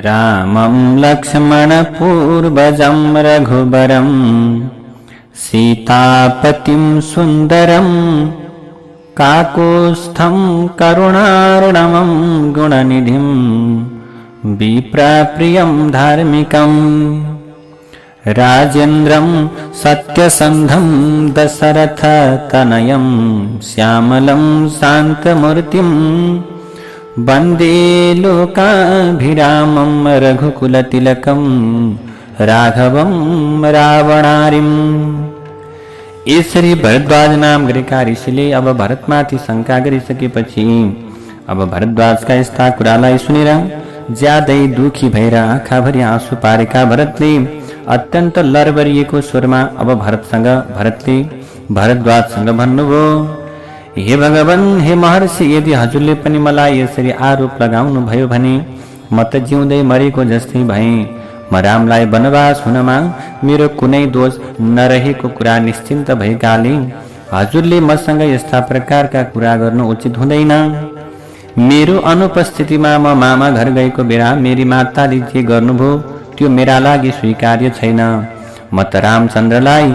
रामं लक्ष्मणपूर्वजं रघुबरं सीतापतिं सुन्दरं काकुत्स्थं करुणार्णवं गुणनिधिं विप्रप्रियं धार्मिकं राजेन्द्रं सत्यसन्धं दशरथतनयं श्यामलं शान्तमूर्तिं वन्दे लोकाभिरामं रघुकुलतिलकं राघवं रावणारिम्। यसरी भरद्वाज नाम गरेका ऋषिले अब भरतमाथि शंका गरिसकेपछि अब भरद्वाजका यस्ता कुरालाई सुनेर ज्यादै दुखी भएर आँखाभरि आँसु पारेका भरतले अत्यन्त लरबरिएको स्वरमा अब भरतले भरद्वाजसँग भन्नुभयो, हे भगवान, हे महर्षि, यदि हजुरले पनि मलाई यसरी आरोप लगाउनु भयो भने म त जिउँदै मरेको जस्तै भएँ। म रामलाई वनवास हुनमा मेरो कुनै दोष नरहेको कुरा निश्चिन्त भएकाले हजुरले मसँग यस्ता प्रकारका कुरा गर्नु उचित हुँदैन। मेरो अनुपस्थितिमा म मामा घर गएको बेला मेरी माताले जे गर्नुभयो त्यो मेरा लागि स्वीकार्य छैन। म त रामचन्द्रलाई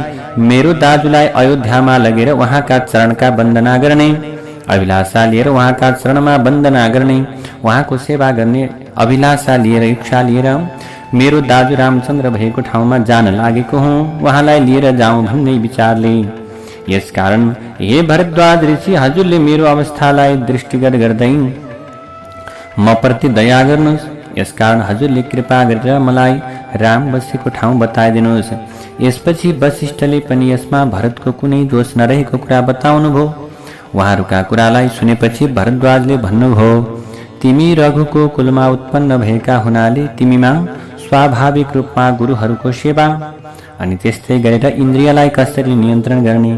मेरो दाजुलाई अयोध्यामा लगेर उहाँका चरणका वन्दना गर्ने अभिलाषा लिएर उहाँका चरणमा वन्दना गर्ने उहाँको सेवा गर्ने अभिलाषा लिएर इच्छा लिएर मेरो दाजु रामचन्द्र भएको ठाउँमा जान लागेको हुँ। उहाँलाई लिएर जाउँ भन्ने विचारले। यसकारण हे भरद्वाज ऋषि, हजुरले मेरो अवस्थालाई दृष्टिगत गर्दै म प्रति दया गर्नुहोस्। यसकारण हजुरले कृपा गरेर मलाई राम बसेको ठाउँ बताइदिनुहोस्। यसपछि वशिष्ठले पनि यसमा भरतको कुनै दोष नरहेको कुरा बताउनुभयो। उहाँहरूका कुरालाई सुनेपछि भरद्वाजले भन्नुभयो, तिमी रघुको कुलमा उत्पन्न भएका हुनाले तिमीमा स्वाभाविक रूपमा गुरुहरूको सेवा अनि त्यस्तै गरेर इन्द्रियलाई कसरी नियन्त्रण गर्ने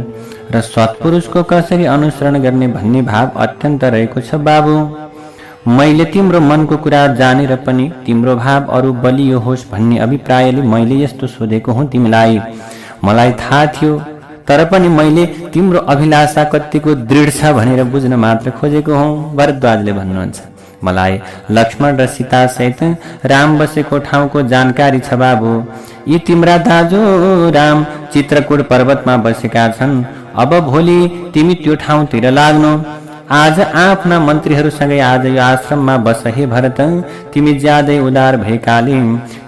र सत्पुरुषको कसरी अनुसरण गर्ने भन्ने भाव अत्यन्त रहेको छ बाबु। मैले तिम्रो मनको कुरा जानेर पनि तिम्रो भाव अरू बलियो होस् भन्ने अभिप्रायले मैले यस्तो सोधेको हुँ तिमीलाई। मलाई थाहा थियो, तर पनि मैले तिम्रो अभिलाषा कतिको दृढ छ भनेर बुझ्न मात्र खोजेको हुँ। भरद्वाजले भन्नुहुन्छ, मलाई लक्ष्मण र सीता सहित राम बसेको ठाउँको जानकारी छ बाबु। यी तिम्रा दाजु राम चित्रकूट पर्वतमा बसेका छन्। अब भोलि तिमी त्यो ठाउँतिर लाग्नु। आज आफ्ना मन्त्रीहरूसँगै आज यो आश्रममा बस हे भरत। तिमी ज्यादै उदार भएकाले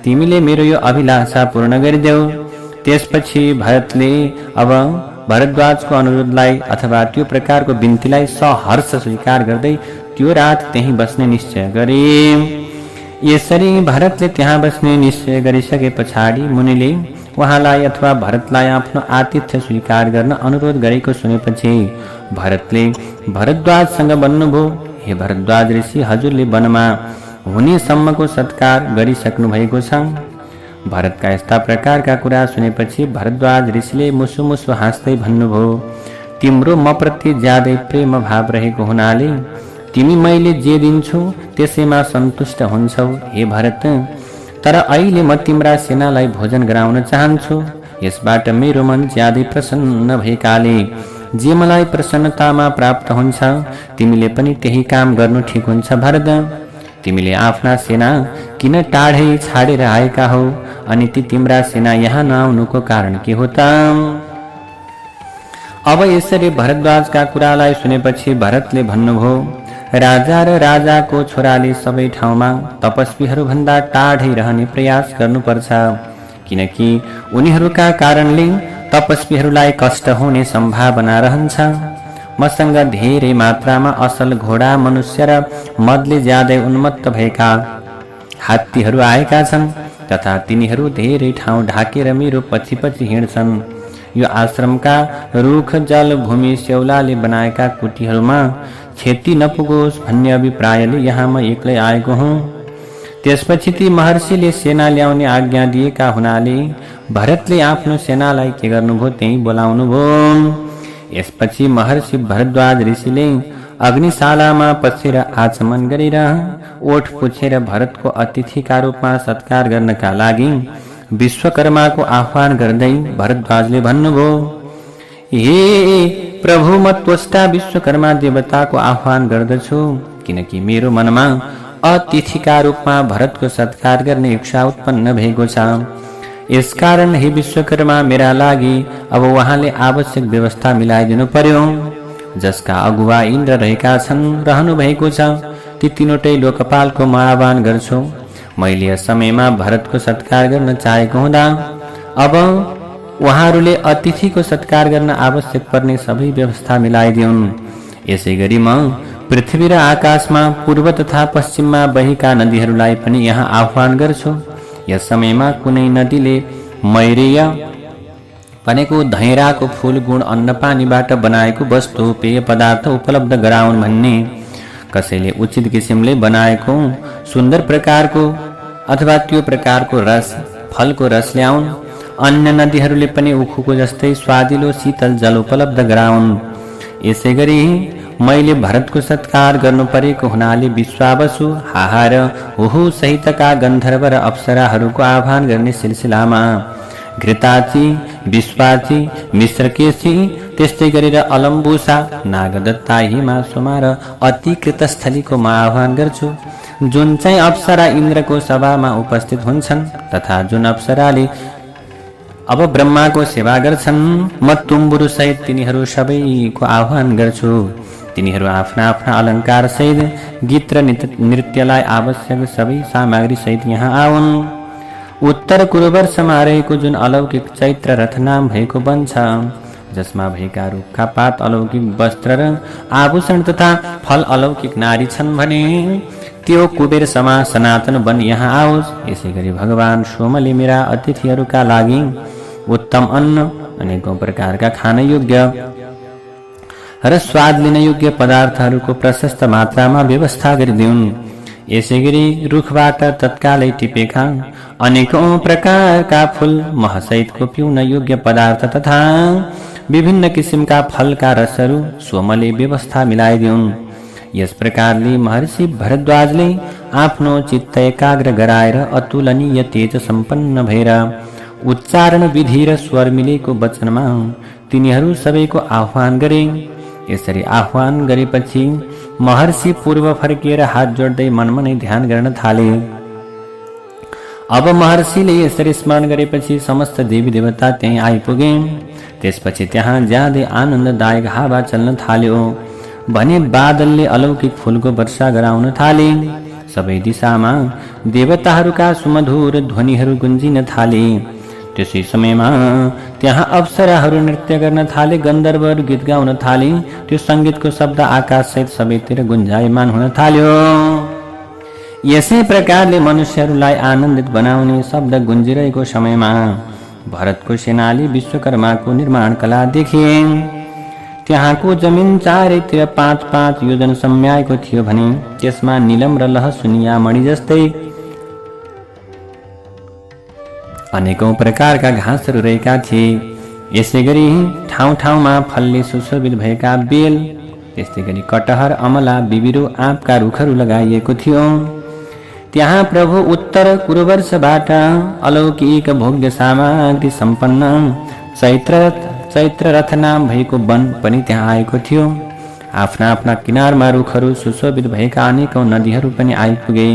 तिमीले मेरो यो अभिलाषा पूर्ण गरिदेऊ। त्यसपछि भरतले अब भरद्वाजको अनुरोधलाई अथवा त्यो प्रकारको बिन्तीलाई सहर्ष स्वीकार गर्दै त्यो रात त्यही बस्ने निश्चय गरे। यसरी भरतले त्यहाँ बस्ने निश्चय गरिसके पछाडि मुनिले उहाँलाई अथवा भरतलाई आफ्नो आतिथ्य स्वीकार गर्न अनुरोध गरेको सुनेपछि भरतले भरद्वाजसँग भन्नुभयो, हे भरद्वाज ऋषि, हजुरले वनमा हुने सम्मको सत्कार गरिसक्नु भएको छ। भरतका यस्ता प्रकारका कुरा सुनेपछि भरद्वाज ऋषिले मुसु मुसु हाँस्दै भन्नुभयो, तिम्रो म प्रति ज्यादै प्रेम भाव रहेको हुनाले तिमी मैले जे दिन्छु त्यसैमा सन्तुष्ट हुन्छौ हे भरत। तर अहिले म तिम्रा सेनालाई भोजन गराउन चाहन्छु। यसबाट मेरो मन ज्यादै प्रसन्न भएकाले जे मलाई प्रसन्नतामा प्राप्त हुन्छ तिमीले पनि त्यही काम गर्नु ठिक हुन्छ भरत। तिमीले आफ्ना सेना किन टाढै छाडेर आएका हौ अनि ती तिम्रा सेना यहाँ नआउनुको कारण के हो त? अब यसरी भरद्वाजका कुरालाई सुनेपछि भरतले भन्नुभयो, राजा र राजाको छोराले सबै ठाउँमा तपस्वीहरू भन्दा टाढै रहने प्रयास गर्नुपर्छ, किनकि उनीहरूका कारणले तपस्वीहरूलाई कष्ट हुने सम्भावना रहन्छ। मसँग धेरै मात्रामा असल घोडा, मनुष्य र मदले ज्यादै उन्मत्त भएका हात्तीहरू आएका छन् तथा तिनीहरू धेरै ठाउँ ढाकेर मेरो पछि पछि हिँड्छन्। यो आश्रमका रुख, जल, भूमि, स्याउलाले बनाएका कुटीहरूमा क्षति नपुगोस् भन्ने अभिप्रायले यहाँ म एक्लै आएको हुँ। त्यसपछि ती महर्षिले सेना ल्याउने आज्ञा दिएका हुनाले भरतले आफ्नो सेनालाई के गर्नुभयो त्यही बोलाउनुभयो। यसपछि महर्षि भरद्वाज ऋषिले अग्निशालामा पसेर आचमन गरेर ओठ पुछेर भरतको अतिथिका रूपमा सत्कार गर्नका लागि विश्वकर्माको आह्वान गर्दै भरद्वाजले भन्नुभयो, हे प्रभु, म त्वष्टा विश्वकर्मा देवताको आह्वान गर्दछु, किनकि मेरो मनमा अतिथिका रूपमा भरतको सत्कार गर्ने इच्छा उत्पन्न भएको छ। यसकारण हे विश्वकर्मा, मेरा लागि अब उहाँले आवश्यक व्यवस्था मिलाइदिनु पर्यो। जसका अगुवा इन्द्र रहेका छन्, रहनु भएको छ, ती तीनवटै लोकपालको म आह्वान गर्छु। मैले यस समयमा भरतको सत्कार गर्न चाहेको हुँदा अब उहाँहरूले अतिथिको सत्कार गर्न आवश्यक पर्ने सबै व्यवस्था मिलाइदिउन्। यसै गरी म पृथ्वी र आकाशमा पूर्व तथा पश्चिममा बहेका नदीहरूलाई पनि यहाँ आह्वान गर्छु। यस समयमा कुनै नदीले मैरेय भनेको धैराको फूल, गुण, अन्न पानीबाट बनाएको वस्तु, पेय पदार्थ उपलब्ध गराउन् भन्ने। कसैले उचित किसिमले बनाएको सुन्दर प्रकारको अथवा त्यो प्रकारको रस, फलको रस ल्याउन्। अन्य नदीहरूले पनि उखुको जस्तै स्वादिलो शीतल जल उपलब्ध गराउन्। यसै गरी मैले भरतको सत्कार गर्नु परेको हुनाले विश्वावसु, हाहा र हुहु सहितका गन्धर्व र अप्सराहरूको आह्वान गर्ने सिलसिलामा घृताची, विश्वाची, मिश्रकेशी, त्यस्तै गरेर अलम्बुसा, नागदत्ता, हिमा, सोमा र अतिकृतस्थलीको म आह्वान गर्छु, जुन चाहिँ अप्सरा इन्द्रको सभामा उपस्थित हुन्छन् तथा जुन अप्सराले अब ब्रह्माको सेवा गर्छन्। म तुम्बुरु सहित तिनीहरू सबैको आह्वान गर्छु। तिनीहरू आफ्ना आफ्ना अलङ्कार सहित गीत र नृत्यलाई आवश्यक सबै सामग्री सहित यहाँ आउन्। उत्तर कुरुवर्षमा रहेको जुन अलौकिक चैत्र रथ नाम भएको वन छ, जसमा भएका रुखका पात, अलौकिक वस्त्र र आभूषण तथा फल अलौकिक नारी छन् भने त्यो कुबेर समा सनातन वन यहाँ आओस्। यसै गरी भगवान सोमले मेरा अतिथिहरूका लागि उत्तम अन्न, अनेकौं प्रकारका खान योग्य र स्वाद लिन योग्य पदार्थहरूको प्रशस्त मात्रामा व्यवस्था गरिदिउन्। यसै गरी रुखबाट तत्कालै टिपेका अनेकौं प्रकारका फूल, महसहितको पिउन योग्य पदार्थ तथा विभिन्न किसिमका फलका रसहरू सोमले व्यवस्था मिलाइदिउन्। यस प्रकारले महर्षि भरद्वाजले आफ्नो चित्त एकाग्र गराएर अतुलनीय तेज सम्पन्न भएर उच्चारण विधि र स्वर मिलेको वचनमा तिनीहरू सबैको आह्वान गरे। यसरी आह्वान गरेपछि महर्षि पूर्व फर्किएर हात जोड्दै मनमा नै ध्यान गर्न थाले। अब महर्षिले यसरी स्मरण गरेपछि समस्त देवी देवता त्यहीँ आइपुगे। त्यसपछि त्यहाँ ज्यादै आनन्ददायक हावा चल्न थाल्यो भने बादलले अलौकिक फूलको वर्षा गराउन थाले। सबै दिशामा देवताहरूका सुमधुर ध्वनिहरू गुन्जिन थाले। त्यसै समयमा त्यहाँ अप्सराहरू नृत्य गर्न थाले, गन्धर्वहरू गीत गाउन थाले। त्यो सङ्गीतको शब्द आकाशसहित सबैतिर गुन्जायमान हुन थाल्यो। यसै प्रकारले मनुष्यहरूलाई आनन्दित बनाउने शब्द गुन्जिरहेको समयमा भरतको सेनाले विश्वकर्माको निर्माण कला देखे। त्यहाँको जमिन चारैतिर 5-5 योजन सम्याएको थियो भने त्यसमा नीलम र लहसुनिया मणि जस्तै अनेकौं प्रकारका घाँसहरू रहेका थिए। यसै गरी ठाउँ ठाउँमा फलले सुशोभित भएका बेल, त्यस्तै गरी कटहर, अमला, बिबिरो, आँपका रुखहरू लगाइएको थियो। त्यहाँ प्रभु उत्तर कुरुवर्षबाट अलौकिक भोग्य सामग्री सम्पन्न चैत्र रथ नाम भएको वन पनि त्यहाँ आएको थियो। आफ्ना आफ्ना किनारमा रुखहरू, सुशोभित भएका अनेकौं नदीहरू पनि आइपुगे।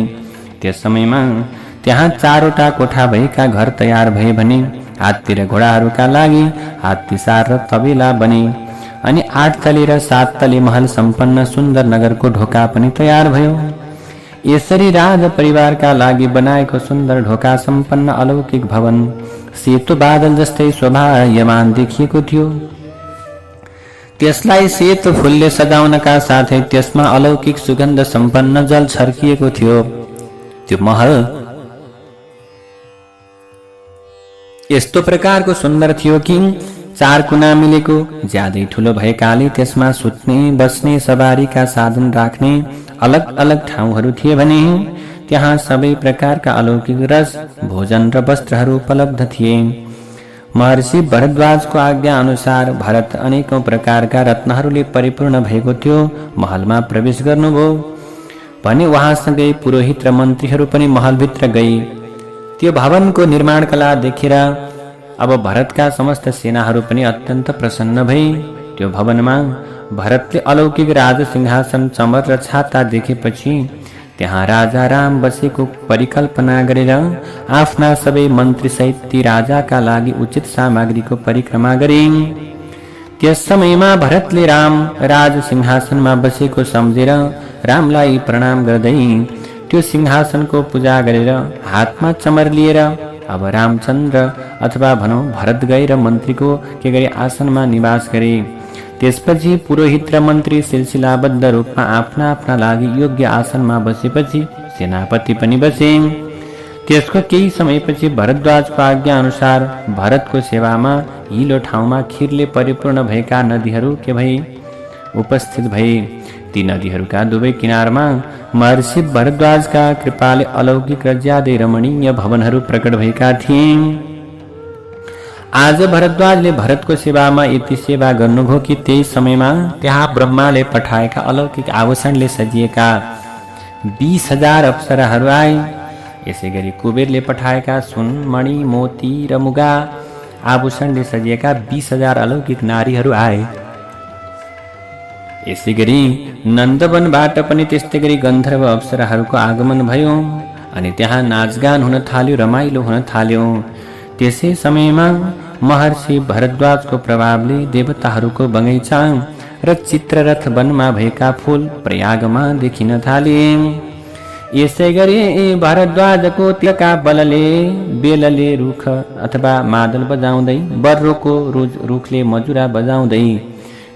त्यस समयमा त्यहाँ 4वटा कोठा भएका घर तयार भए भने हात्ती र घोडाहरूका लागि हात्तीसार र तबेला बने। अनि 8 तले र 7 तले महल सम्पन्न सुन्दर नगरको ढोका पनि तयार भयो। यसरी राज परिवारका लागि बनाएको सुन्दर ढोका सम्पन्न अलौकिक भवन सेतो बादल जस्तै शोभायमान देखिएको थियो। त्यसलाई सेतो फूलले सजाउनका साथै त्यसमा अलौकिक सुगन्ध सम्पन्न जल छर्किएको थियो। त्यो महल यस्तो प्रकारको सुन्दर थियो कि 4 कुना मिलेको, ज्यादै ठुलो भएकाले त्यसमा सुत्ने, बस्ने, सवारीका साधन राख्ने अलग अलग ठाउँहरू थिए भने त्यहाँ सबै प्रकारका अलौकिक रस, भोजन र वस्त्रहरू उपलब्ध थिए। महर्षि भरद्वाजको आज्ञा अनुसार भरत अनेकौं प्रकारका रत्नहरूले परिपूर्ण भएको त्यो महलमा प्रवेश गर्नुभयो भने उहाँसँगै पुरोहित र मन्त्रीहरू पनि महलभित्र गए। त्यो भवनको निर्माण कला देखेर अब भरतका समस्त सेनाहरू पनि अत्यन्त प्रसन्न भए। त्यो भवनमा भरतले अलौकिक राज सिंहासन, चमर र छाता देखेपछि त्यहाँ राजा राम बसेको परिकल्पना गरेर आफ्ना सबै मन्त्रीसहित ती राजाका लागि उचित सामग्रीको परिक्रमा गरे। त्यस समयमा भरतले राम राज सिंहासनमा बसेको सम्झेर रामलाई प्रणाम गर्दै त्यो सिंहासनको पूजा गरेर हातमा चमर लिएर अब रामचन्द्र अथवा भनौँ भरत गएर मन्त्रीको के गरे आसनमा निवास गरे। त्यसपछि पुरोहित र मन्त्री सिलसिलाबद्ध रूपमा आफ्ना आफ्ना लागि योग्य आसनमा बसेपछि सेनापति पनि बसे। त्यसको केही समयपछि भरद्वाजको आज्ञा अनुसार भरतको सेवामा हिलो ठाउँमा खीरले परिपूर्ण भएका नदीहरू के भए उपस्थित भए। ती नदीहरूका दुवै किनारमा महर्षि भरद्वाजका कृपाले अलौकिक र ज्यादै रमणीय भवनहरू प्रकट भएका थिए। आज भरद्वाजले भरतको सेवामा यति सेवा गर्नुभयो कि त्यही समयमा त्यहाँ ब्रह्माले पठाएका अलौकिक आभूषणले सजिएका 20,000 अप्सराहरू आए। यसै गरी कुबेरले पठाएका सुन मणि मोती र मुगा आभूषणले सजिएका 20,000 अलौकिक नारीहरू आए। यसै गरी नन्दवनबाट पनि त्यस्तै गरी गन्धर्व अप्सराहरूको आगमन भयो अनि त्यहाँ नाचगान हुन थाल्यो, रमाइलो हुन थाल्यो। त्यसै समयमा महर्षि भरद्वाजको प्रभावले देवताहरूको बगैँचा र चित्ररथ वनमा भएका फूल प्रयागमा देखिन थाले। यसै गरी भरद्वाजको तिलका बलले बेलले रुख अथवा मादल बजाउँदै, बर्रोको रुखले मजुरा बजाउँदै,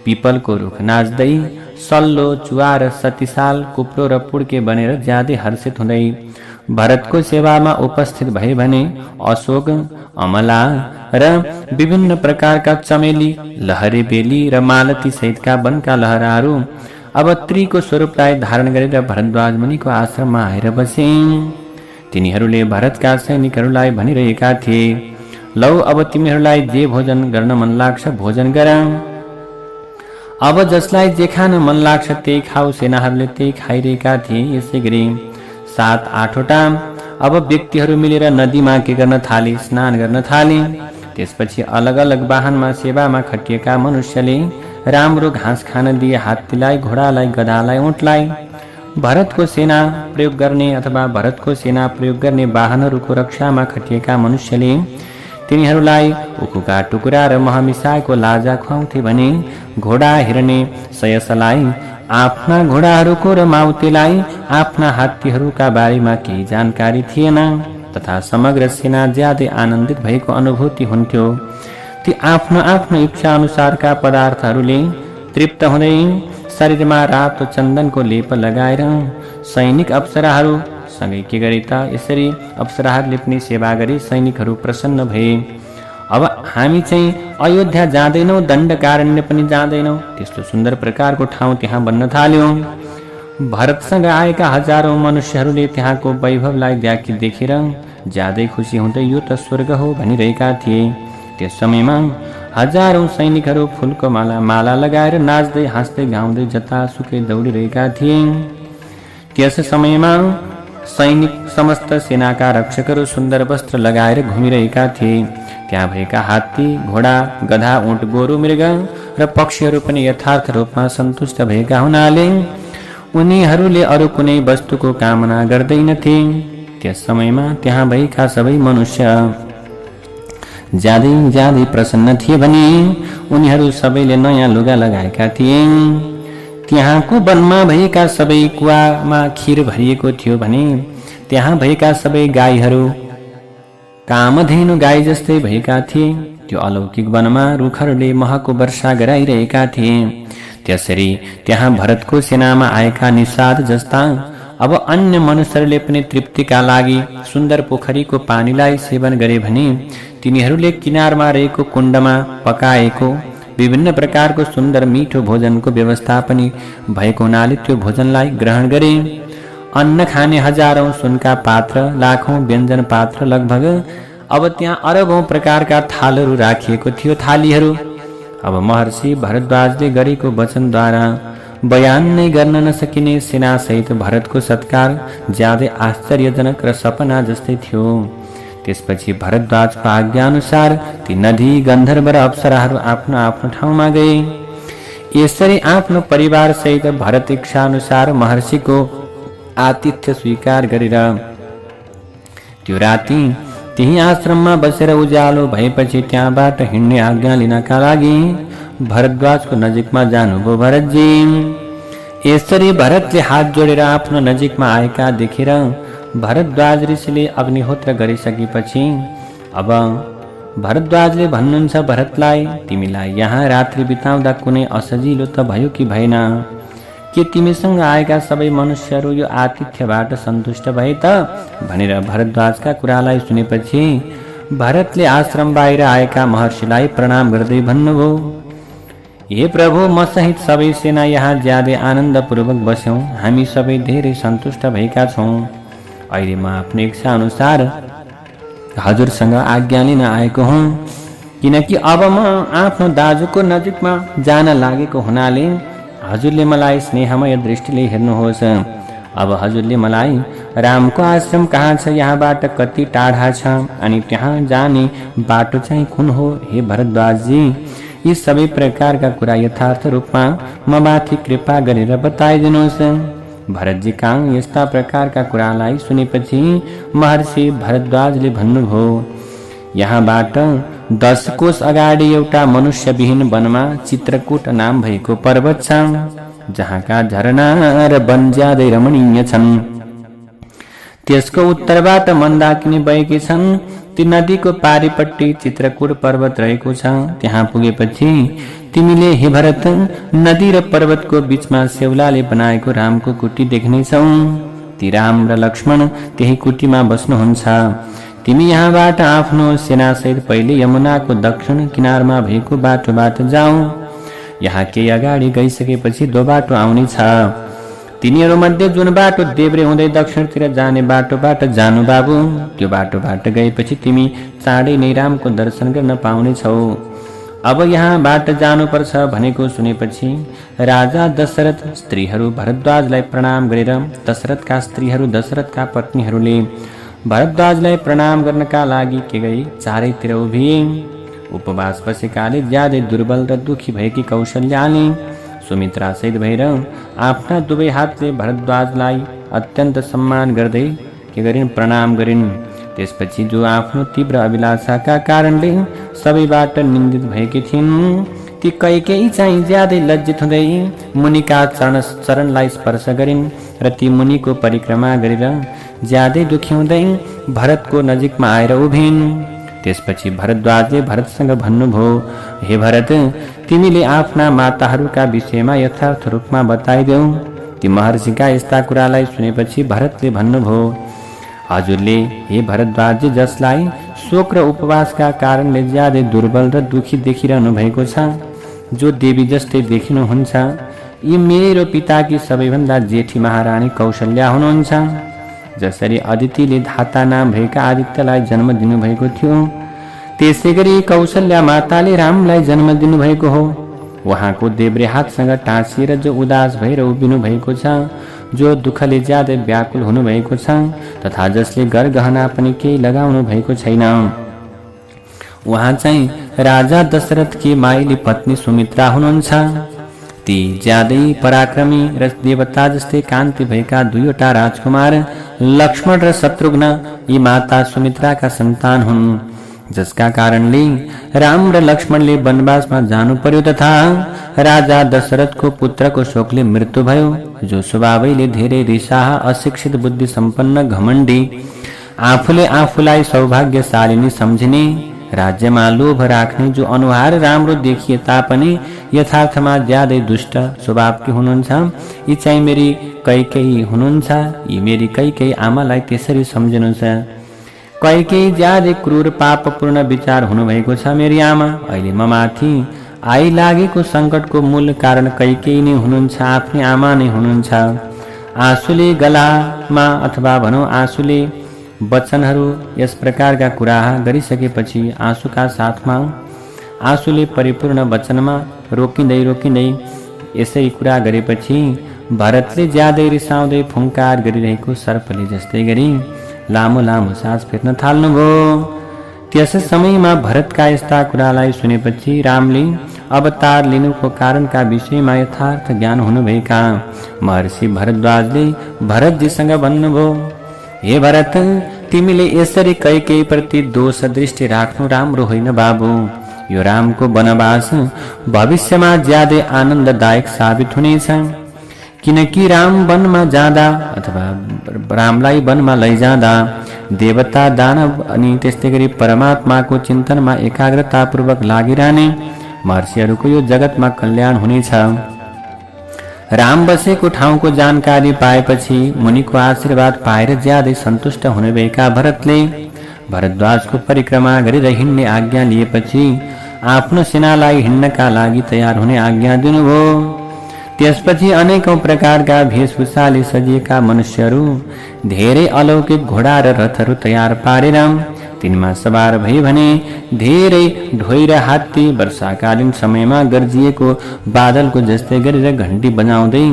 पिपलको रुख नाच्दै, सल्लो चुवा र सतीसाल कुप्रो र पुड्के बनेर ज्यादै हर्षित हुँदै भरतको सेवामा उपस्थित भए भने अशोक, अमला र विभिन्न प्रकारका चमेली, लहरे बेली र मालती सहितका वनका लहराहरू अब त्रिको स्वरूपलाई धारण गरेर भरद्वाज मुनिको आश्रममा आएर बसे। तिनीहरूले भरतका सैनिकहरूलाई भनिरहेका थिए, लौ अब तिमीहरूलाई जे भोजन गर्न मन लाग्छ भोजन गर। अब जसलाई जे खान मन लाग्छ त्यही खाऊ। सेनाहरूले त्यही खाइरहेका थिए। यसै गरी 7-8वटा अब व्यक्तिहरू मिलेर नदीमा के गर्न थाले, स्नान गर्न थाले। त्यसपछि अलग अलग वाहनमा सेवामा खटिएका मनुष्यले राम्रो घाँस खान दिए हात्तीलाई, घोडालाई, गधालाई, ऊँटलाई। भरतको सेना प्रयोग गर्ने अथवा भरतको सेना प्रयोग गर्ने वाहनहरूको रक्षामा खटिएका मनुष्यले तिनीहरूलाई उखुका टुकुरा र मह मिसाएको लाजा खुवाउँथे भने घोडा हिँड्ने सयसलाई आफ्ना घोडाहरूको र माउतेलाई आफ्ना हात्तीहरूका बारेमा केही जानकारी थिएन तथा समग्र सेना ज्यादै आनन्दित भएको अनुभूति हुन्थ्यो। ती आफ्नो आफ्नो इच्छा अनुसारका पदार्थहरूले तृप्त हुँदै शरीरमा रातो चन्दनको लेप लगाएर सैनिक अप्सराहरू सँगै के गरे त यसरी अप्सराहरूले पनि सेवा गरी सैनिकहरू प्रसन्न भए। अब हामी चाहिँ अयोध्या जाँदैनौँ, दण्डकारण्य पनि जाँदैनौँ। त्यस्तो सुन्दर प्रकारको ठाउँ त्यहाँ बन्न थाल्यो। भरतसँग आएका हजारौं मनुष्यहरूले त्यहाँको वैभवलाई देखेर ज्यादै खुसी हुँदै यो त स्वर्ग हो भनिरहेका थिए। त्यस समयमा हजारौं सैनिकहरू फूलको माला लगाएर नाच्दै हाँस्दै गाउँदै जतासुकै दौडिरहेका थिए। त्यस समयमा सैनिक समस्त सेनाका रक्षकहरू सुन्दर वस्त्र लगाएर घुमिरहेका थिए। त्यहाँ भएका हात्ती, घोडा, गधा, ऊँट, गोरु, मृग र पक्षीहरू पनि यथार्थ रूपमा सन्तुष्ट भएका हुनाले उनीहरूले अरू कुनै वस्तुको कामना गर्दैनथे। त्यस समयमा त्यहाँ भएका सबै मनुष्य ज्यादै प्रसन्न थिए भने उनीहरू सबैले नयाँ लुगा लगाएका थिए। त्यहाँको वनमा भएका सबै कुवामा खीर भरिएको थियो भने त्यहाँ भएका सबै गाईहरू कामधेनु गाई जस्तै भएका थिए। त्यो अलौकिक वनमा रुखहरूले महको वर्षा गराइरहेका थिए। त्यसरी त्यहाँ भरतको सेनामा आएका निषाद जस्ता अब अन्य मनुष्यहरूले पनि तृप्तिका लागि सुन्दर पोखरीको पानीलाई सेवन गरे भने तिनीहरूले किनारमा रहेको कुण्डमा पकाएको विभिन्न प्रकारको सुन्दर मिठो भोजनको व्यवस्था पनि भएको हुनाले त्यो भोजनलाई ग्रहण गरे। अन्न खाने हजारौं सुनका पात्र, लाखौं व्यञ्जन पात्र, लगभग अब त्यहाँ अरबौं प्रकारका थालहरू राखिएको थियो। थालीहरू अब महर्षि भरद्वाजले गरेको वचनद्वारा बयान नै गर्न नसकिने सेनासहित भरतको सत्कार ज्यादै आश्चर्यजनक र सपना जस्तै थियो। त्यसपछि भरद्वाजको आज्ञा अनुसार ती नदी, गन्धर्व र अप्सराहरू आफ्नो आफ्नो ठाउँमा गए। यसरी आफ्नो परिवार सहित भरत इच्छा अनुसार महर्षिको आतिथ्य स्वीकार गरेर त्यो राति त्यही आश्रममा बसेर उज्यालो भएपछि त्यहाँबाट हिँड्ने आज्ञा लिनका लागि भरद्वाजको नजिकमा जानुभयो भरतजी। यसरी भरतले हात जोडेर आफ्नो नजिकमा आएका देखेर भरद्वाज ऋषिले अग्निहोत्र गरिसकेपछि अब भरद्वाजले भन्नुहुन्छ भरतलाई, तिमीलाई यहाँ रात्रि बिताउँदा कुनै असजिलो त भयो कि भएन? के तिमीसँग आएका सबै मनुष्यहरू यो आतिथ्यबाट सन्तुष्ट भए त? भनेर भरद्वाजका कुरालाई सुनेपछि भरतले आश्रम बाहिर आएका महर्षिलाई प्रणाम गर्दै भन्नुभयो, हे प्रभु, म सहित सबै सेना यहाँ ज्यादै आनन्दपूर्वक बस्यौं। हामी सबै धेरै सन्तुष्ट भएका छौं। अहिले म आफ्नो इच्छा अनुसार हजुरसँग आज्ञा लिन आएको हुँ, किनकि अब म आफ्नो दाजुको नजिकमा जान लागेको हुनाले हजुरले मलाई स्नेहमय दृष्टिले हेर्नुहोस्। अब हजुरले मलाई रामको आश्रम कहाँ छ, यहाँबाट कति टाढा छ, अनि त्यहाँ जाने बाटो चाहिँ कुन हो? हे भरद्वाजजी, यी सबै प्रकारका कुरा यथार्थ रूपमा म माथि कृपा गरेर बताइदिनुहोस्। भरतजीका यस्ता प्रकारका कुरालाई सुनेपछि महर्षि भरद्वाजले भन्नुभयो, यहाँबाट 10 कोस अगाडि एउटा मनुष्यविहीन वनमा चित्रकूट नाम भएको पर्वत छ, जहाँका झरना र वन ज्यादै रमणीय छन्। त्यसको उत्तरबाट मन्दाकिनी बहेकी छन्। ती नदीको पारिपट्टि चित्रकूट पर्वत रहेको छ। त्यहाँ पुगेपछि तिमीले हे भरत नदी र पर्वतको बीचमा सेउलाले बनाएको रामको कुटी देख्नेछौ। ती राम र लक्ष्मण त्यही कुटीमा बस्नुहुन्छ। तिमी यहाँबाट आफ्नो सेनासहित पहिले यमुनाको दक्षिण किनारमा भएको बाटोबाट जाऊ। यहाँ केही अगाडि गइसकेपछि दो बाटो आउनेछ। तिनीहरू मध्ये जुन बाटो देब्रे हुँदै दक्षिणतिर जाने बाटोबाट जानु बाबु। त्यो बाटोबाट गएपछि तिमी चाँडै नै रामको दर्शन गर्न पाउनेछौ। अब यहाँबाट जानुपर्छ भनेको सुनेपछि राजा दशरथ स्त्रीहरू भरद्वाजलाई प्रणाम गरेर दशरथका स्त्रीहरू दशरथका पत्नीहरूले भरद्वाजलाई प्रणाम गर्नका लागि के गई चारैतिर उभिए। उपवास बसेकाले ज्यादै दुर्बल र दुखी भएकी कौशल्याले सुमित्रा सहित भएर आफ्ना दुवै हातले भरद्वाजलाई अत्यन्त सम्मान गर्दै के गरिन् प्रणाम गरिन्। त्यसपछि जो आफ्नो तीव्र अभिलाषाका कारणले सबैबाट निन्दित भएकी थिइन् ती कैकेयी चाहिँ ज्यादै लज्जित हुँदै मुनिका चरणलाई स्पर्श गरिन् र ती मुनिको परिक्रमा गरेर ज्यादै दुखी हुँदै भरतको नजिकमा आएर उभिन्। त्यसपछि भरद्वाजले भरतसँग भन्नुभयो, हे भरत, तिमीले आफ्ना माताहरूका विषयमा यथार्थ रूपमा बताइदेऊ। ती महर्षिका यस्ता कुरालाई सुनेपछि भरतले भन्नुभयो, हजुरले हे भरद्वाज जसलाई शोक र उपवासका कारणले ज्यादै दुर्बल र दुखी देखिरहनु भएको छ, जो देवी जस्तै देखिनुहुन्छ, यी मेरो पिताकी सबैभन्दा जेठी महारानी कौशल्या हुनुहुन्छ। जसरी अदितिले धाता नाम भएका आदित्यलाई जन्म दिनुभएको थियो, त्यसै गरी कौशल्या माताले रामलाई जन्म दिनुभएको हो। उहाँको देब्रे हातसँग टाँसिएर जो उदास भएर उभिनु भएको छ, जो दुःखले ज्यादै व्याकुल हुनुभएको छ, तथा जसले गरगहना पनि केही लगाउनु भएको छैन, उहाँ चाहिँ राजा दशरथकी माइली पत्नी सुमित्रा हुनुहुन्छ। ती ज्यादै पराक्रमी र देवता जस्तै कान्ति भएका दुईवटा राजकुमार लक्ष्मण र शत्रुघ्न यी माता सुमित्राका सन्तान हुन्, जसका कारणले राम र लक्ष्मणले वनवासमा जानु पर्यो तथा राजा दशरथको पुत्रको शोकले मृत्यु भयो। जो स्वभावैले धेरै रिसाहा, अशिक्षित, बुद्धि सम्पन्न, घमण्डी, आफूले आफूलाई सौभाग्यशालिनी सम्झिने, राज्यमा लोभ राख्ने, जो अनुहार राम्रो देखिए तापनि यथार्थमा ज्यादै दुष्ट स्वभावकी हुनुहुन्छ, यी चाहिँ मेरी कैकेयी हुनुहुन्छ। यी मेरी कैकेयी आमालाई त्यसरी सम्झिनुहुन्छ। कैकेयी ज्यादै क्रूर पापपूर्ण विचार हुनुभएको छ। मेरी आमा, अहिले म माथि आइलागेको सङ्कटको मूल कारण कैकेयी नै हुनुहुन्छ, आफ्नै आमा नै हुनुहुन्छ। आँसुले गलामा अथवा भनौँ आँसुले वचनहरू यस प्रकारका कुरा गरिसकेपछि आँसुका साथमा आँसुले परिपूर्ण वचनमा रोकिँदै रोकिँदै यसरी कुरा गरेपछि भरतले ज्यादै रिसाउँदै फुङ्कार गरिरहेको सर्पले जस्तै गरी लामो लामो सास फेर्न थाल्नुभयो। त्यस समयमा भरतका यस्ता कुरालाई सुनेपछि रामले अवतार लिनुको कारणका विषयमा यथार्थ ज्ञान हुनुभएका महर्षि भरद्वाजले भरतजीसँग भन्नुभयो, हे भरत, तिमीले यसरी कैकेयी प्रति दोष दृष्टि राख्नु राम्रो होइन बाबु। यो रामको वनवास भविष्यमा ज्यादै आनन्ददायक साबित हुनेछ, किनकि राम वनमा जाँदा अथवा रामलाई वनमा लैजाँदा देवता, दानव अनि त्यस्तै गरी परमात्माको चिन्तनमा एकाग्रतापूर्वक लागिरहने महर्षिहरूको यो जगतमा कल्याण हुनेछ। राम बसेको ठाउँको जानकारी पाएपछि मुनिको आशीर्वाद पाएर ज्यादै सन्तुष्ट हुनुभएका भरतले भरद्वाजको परिक्रमा गरेर हिँड्ने आज्ञा लिएपछि आफ्नो सेनालाई हिँड्नका लागि तयार हुने आज्ञा दिनुभयो। त्यसपछि अनेकौं प्रकारका वेशभूषाले सजिएका मनुष्यहरू धेरै अलौकिक घोडा र रथहरू तयार पारेर तिनमा सवार भई भने धेरै ढोइ र हात्ती वर्षाकालीन समयमा गर्जिएको बादलको जस्तै गरेर घण्टी बजाउँदै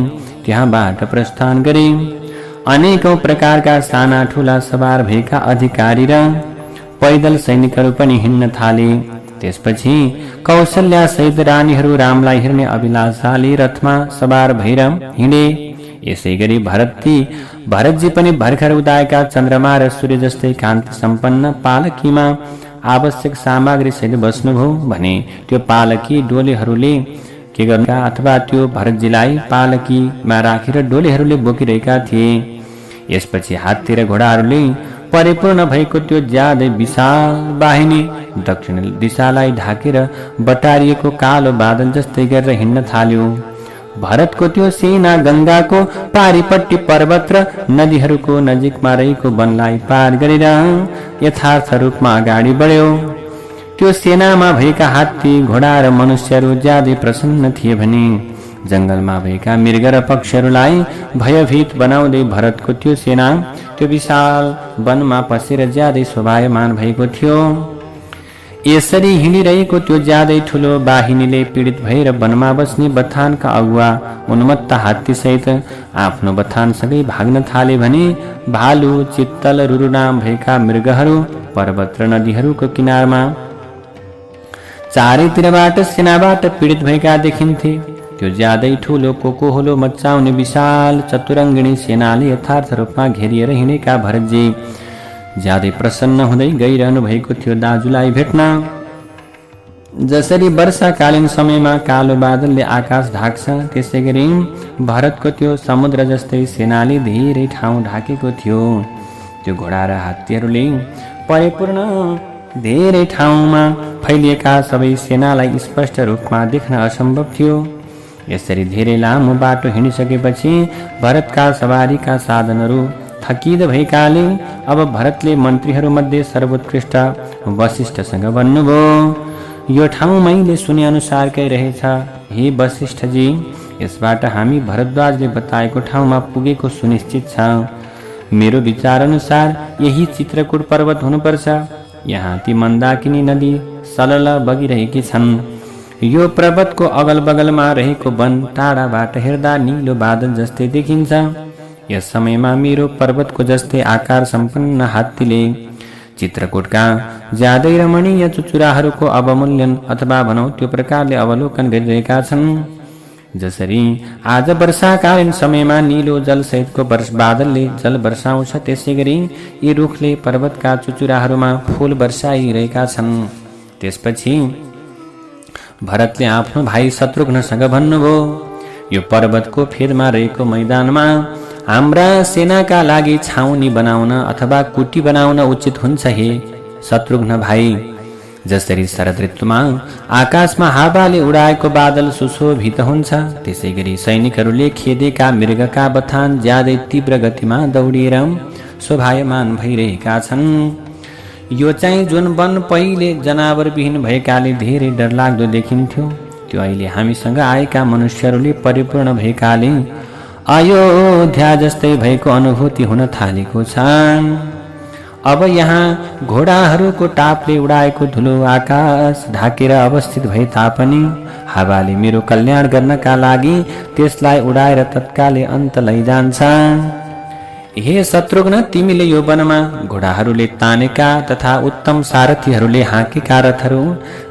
त्यहाँबाट प्रस्थान गरे। अनेकौं प्रकारका साना ठूला सवार भएका अधिकारी र पैदल सैनिकहरू पनि हिँड्न थाले। त्यसपछि कौशल्या सहित रानीहरू रामलाई हेर्ने अभिलाषाले रथमा सवार भएर हिँडे। यसै गरी भरतजी पनि भर्खर उदाएका चन्द्रमा र सूर्य जस्तै कान्ति सम्पन्न पालकीमा आवश्यक सामग्री सहित बस्नुभयो भने त्यो पालकी डोलेहरूले के गर्नुका अथवा त्यो भरतजीलाई पालकीमा राखेर डोलेहरूले बोकिरहेका थिए। यसपछि हात्ती र घोडाहरूले परिपूर्ण भएको त्यो ज्यादै विशाल बाहिनी दक्षिण दिशालाई ढाकेर बटारिएको कालो बादल जस्तै गरेर हिँड्न थाल्यो। भरतको त्यो सेना गंगाको पारिपट्टि पर्वत र नदीहरूको नजिकमा रहेको वनलाई पार गरेर यथार्थ रूपमा अगाडि बढ्यो। त्यो सेनामा भएका हात्ती, घोडा र मनुष्यहरू ज्यादै प्रसन्न थिए भने जंगलमा भएका मृग र पक्षीहरूलाई भयभीत बनाउँदै भरतको त्यो सेना त्यो विशाल वनमा पसेर ज्यादै शोभायमान भएको थियो। यसरी हिँडिरहेको त्यो ज्यादै ठुलो बाहिनीले पीडित भएर वनमा बस्ने बथानका अगुवा उन्मत्त हात्ती सहित आफ्नो बथानसँगै भाग्न थाले भने भालु, चित्तल, रुरुनाम भएका मृगहरू पर्वत र नदीहरूको किनारमा चारैतिरबाट सेनाबाट पीडित भएका देखिन्थे। त्यो ज्यादै ठुलो कोकोहोलो मचाउने विशाल चतुरङ्गिणी सेनाले यथार्थ रूपमा घेरिएर हिँडेका भरतजी ज्यादै प्रसन्न हुँदै गइरहनु भएको थियो दाजुलाई भेट्न। जसरी वर्षाकालीन समयमा कालो बादलले आकाश ढाक्छ त्यसै गरी भरतको त्यो समुद्र जस्तै सेनाले धेरै ठाउँ ढाकेको थियो। त्यो घोडा र हात्तीहरूले परिपूर्ण धेरै ठाउँमा फैलिएका सबै सेनालाई स्पष्ट रूपमा देख्न असम्भव थियो। यसरी धेरै लामो बाटो हिँडिसकेपछि भरतका सवारीका साधनहरू थकित भएकाले अब भरतले मन्त्रीहरूमध्ये सर्वोत्कृष्ट वशिष्ठसँग भन्नुभयो, यो ठाउँ मैले सुने अनुसारकै रहेछ। हे वशिष्ठजी, यसबाट हामी भरद्वाजले बताएको ठाउँमा पुगेको सुनिश्चित छ। मेरो विचार अनुसार यही चित्रकूट पर्वत हुनुपर्छ। यहाँ ती मन्दाकिनी नदी सलल बगिरहेकी छन्। यो पर्वतको अगल बगलमा रहेको वन टाढाबाट हेर्दा नीलो बादल जस्तै देखिन्छ। यस समयमा मेरो पर्वतको जस्तै आकार सम्पन्न हात्तीले चित्रकूटका ज्यादै रमणीय चुचुराहरूको अवमूल्यन अथवा भनौँ त्यो प्रकारले अवलोकन गरिरहेका छन्। जसरी आज वर्षाकालीन समयमा नीलो जल सहितको बादलले जल वर्षाउँछ त्यसै गरी यी रुखले पर्वतका चुचुराहरूमा फूल वर्षाइरहेका छन्। त्यसपछि भरतले आफ्नो भाइ शत्रुघ्नसँग भन्नुभयो, यो पर्वतको फेदमा रहेको मैदानमा हाम्रा सेनाका लागि छाउनी बनाउन अथवा कुटी बनाउन उचित हुन्छ हे शत्रुघ्न भाइ। जसरी शरद ऋतुमा आकाशमा हावाले उडाएको बादल सुशोभित हुन्छ त्यसै गरी सैनिकहरूले खेदेका मृगका बथान ज्यादै तीव्र गतिमा दौडिएर शोभायमान भइरहेका छन्। यो चाहिँ जुन वन पहिले जनावरविहीन भएकाले धेरै डरलाग्दो देखिन्थ्यो त्यो अहिले हामीसँग आएका मनुष्यहरूले परिपूर्ण भएकाले अयोध्या जस्तै भएको अनुभूति हुन थालेको छ। अब यहाँ घोडाहरूको टापले उडाएको धुलो आकाश ढाकेर अवस्थित भए तापनि हावाले मेरो कल्याण गर्नका लागि त्यसलाई उडाएर तत्कालै अन्त लैजान्छ। हे शत्रुघ्न, तिमीले यो वनमा घोडाहरूले तानेका तथा उत्तम सारथीहरूले हाँकेका रथहरू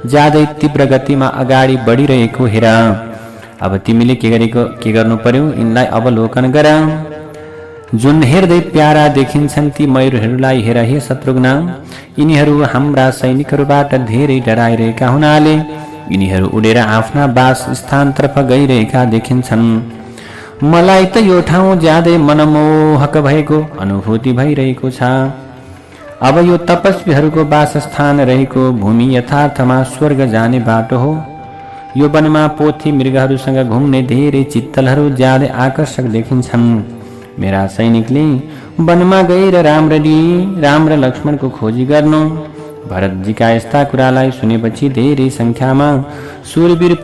ज्यादै तीव्र गतिमा अगाडि बढिरहेको हेर। अब तिमीले के गर्नु पर्यो, यिनलाई अवलोकन गर। जुन हेर्दै प्यारा देखिन्छन् ती मयूरहरूलाई हेर हे शत्रुघ्न। यिनीहरू हाम्रा सैनिकहरूबाट धेरै डराइरहेका हुनाले यिनीहरू उडेर आफ्ना वास स्थानतर्फ गइरहेका देखिन्छन्। मलाई त यो ठाउँ ज्यादै मनमोहक भएको अनुभूति भइरहेको छ। अब यो तपस्वीहरूको वासस्थान रहेको भूमि यथार्थमा स्वर्ग जाने बाटो हो। यो वनमा पोथी मृगहरूसँग घुम्ने धेरै चित्तलहरू ज्यादै आकर्षक देखिन्छन्। मेरा सैनिकले वनमा गएर राम र लक्ष्मणको खोजी गर्नु। भरतजीका यस्ता कुरालाई सुनेपछि धेरै संख्यामा शूरवीर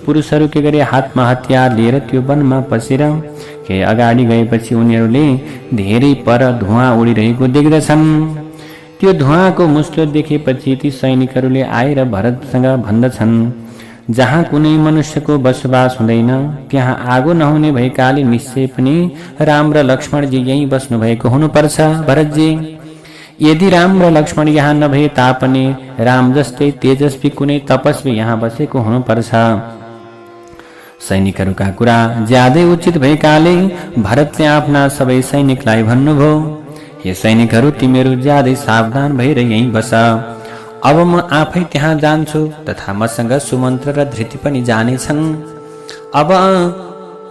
पुरुषहरू के गरे हातमा हतियार लिएर त्यो वनमा पसेर केही अगाडि गएपछि उनीहरूले धेरै पर धुवाँ उडिरहेको देख्दछन्। त्यो धुवाँको मुस्लो देखेपछि ती सैनिकहरूले आएर भरतसँग भन्दछन्, जहाँ कुनै मनुष्यको बसोबास हुँदैन त्यहाँ आगो नहुने भएकाले निश्चय पनि राम र लक्ष्मणजी यहीँ बस्नु भएको हुनुपर्छ। भरतजी, यदि राम र लक्ष्मण यहाँ नभए तापनि राम जस्तै तेजस्वी कुनै तपस्वी यहाँ बसेको हुनुपर्छ। सैनिकहरूका कुरा ज्यादै उचित भएकाले भरतले आफ्ना सबै सैनिकलाई भन्नुभयो, हे सैनिकहरू, तिमीहरू ज्यादै सावधान भएर यहीँ बस। अब म आफै त्यहाँ जान्छु तथा मसँग सुमन्त्र र धृति पनि जानेछन्। अब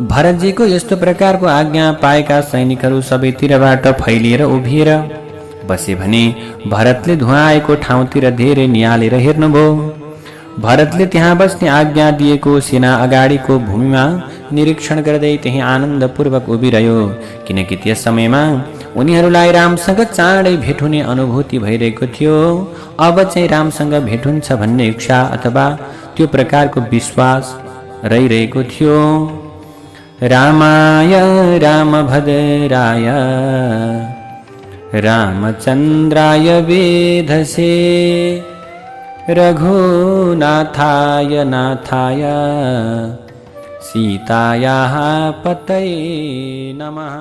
भरतजीको यस्तो प्रकारको आज्ञा पाएका सैनिकहरू सबैतिरबाट फैलिएर उभिएर बसे भने भरतले धुवाँ आएको ठाउँतिर धेरै निहालेर हेर्नुभयो। भरतले त्यहाँ बस्ने आज्ञा दिएको सेना अगाडिको भूमिमा निरीक्षण गर्दै त्यही आनन्दपूर्वक उभिरह्यो, किनकि त्यस समयमा उनीहरूलाई रामसँग चाँडै भेट हुने अनुभूति भइरहेको थियो। अब चाहिँ रामसँग भेट हुन्छ भन्ने इच्छा अथवा त्यो प्रकारको विश्वास रहिरहेको थियो। रामाय रामभद्राय रामचन्द्राय वेधसे रघुनाथाय नाथाय सीतायाः पतये नमः।